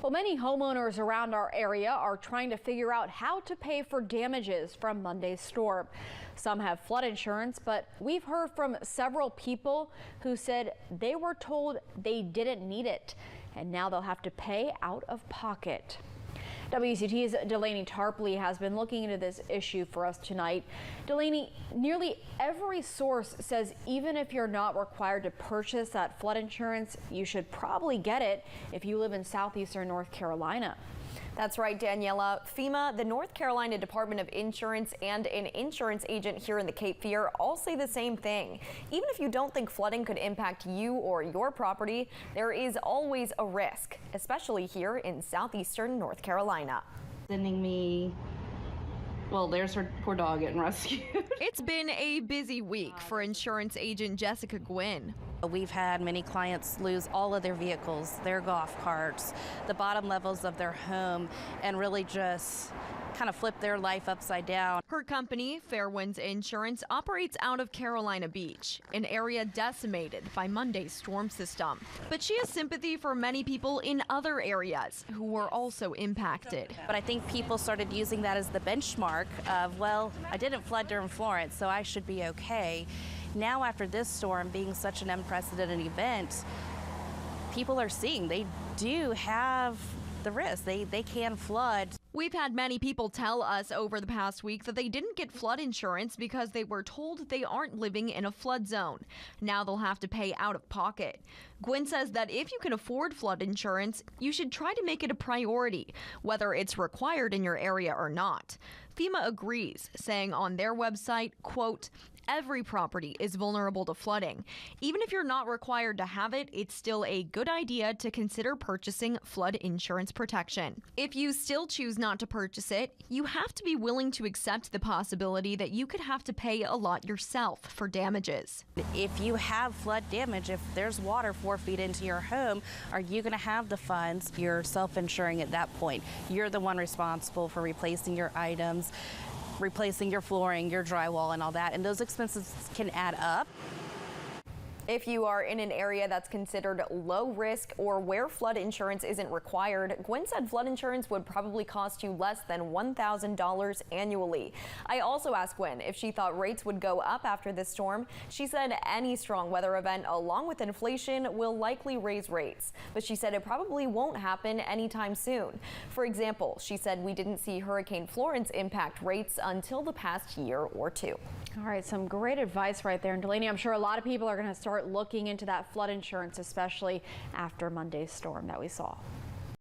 Well, many homeowners around our area are trying to figure out how to pay for damages from Monday's storm. Some have flood insurance, but we've heard from several people who said they were told they didn't need it, and now they'll have to pay out of pocket. WCT's Delaney Tarpley has been looking into this issue for us tonight. Delaney, nearly every source says even if you're not required to purchase that flood insurance, you should probably get it if you live in Southeastern North Carolina. That's right, Daniela. FEMA, the North Carolina Department of Insurance, and an insurance agent here in the Cape Fear all say the same thing. Even if you don't think flooding could impact you or your property, there is always a risk, especially here in Southeastern North Carolina. Sending me, well, there's her poor dog getting rescued. It's been a busy week for insurance agent Jessica Guinn. We've had many clients lose all of their vehicles, their golf carts, the bottom levels of their home, and really just kind of flip their life upside down. Her company, Fairwinds Insurance, operates out of Carolina Beach, an area decimated by Monday's storm system. But she has sympathy for many people in other areas who were also impacted. But I think people started using that as the benchmark of, well, I didn't flood during Florence, so I should be okay. Now, after this storm being such an unprecedented event, people are seeing they do have the risk. They can flood. We've had many people tell us over the past week that they didn't get flood insurance because they were told they aren't living in a flood zone. Now they'll have to pay out of pocket. Guinn says that if you can afford flood insurance, you should try to make it a priority, whether it's required in your area or not. FEMA agrees, saying on their website, quote, "Every property is vulnerable to flooding. Even if you're not required to have it, it's still a good idea to consider purchasing flood insurance protection. If you still choose not to purchase it, you have to be willing to accept the possibility that you could have to pay a lot yourself for damages." If you have flood damage, if there's water 4 feet into your home, are you going to have the funds? You're self-insuring at that point. You're the one responsible for replacing your items, replacing your flooring, your drywall, and all that, and those expenses can add up. If you are in an area that's considered low risk or where flood insurance isn't required, Guinn said flood insurance would probably cost you less than $1,000 annually. I also asked Guinn if she thought rates would go up after this storm. She said any strong weather event, along with inflation, will likely raise rates. But she said it probably won't happen anytime soon. For example, she said we didn't see Hurricane Florence impact rates until the past year or two. All right, some great advice right there. And Delaney, I'm sure a lot of people are going to start looking into that flood insurance, especially after Monday's storm that we saw.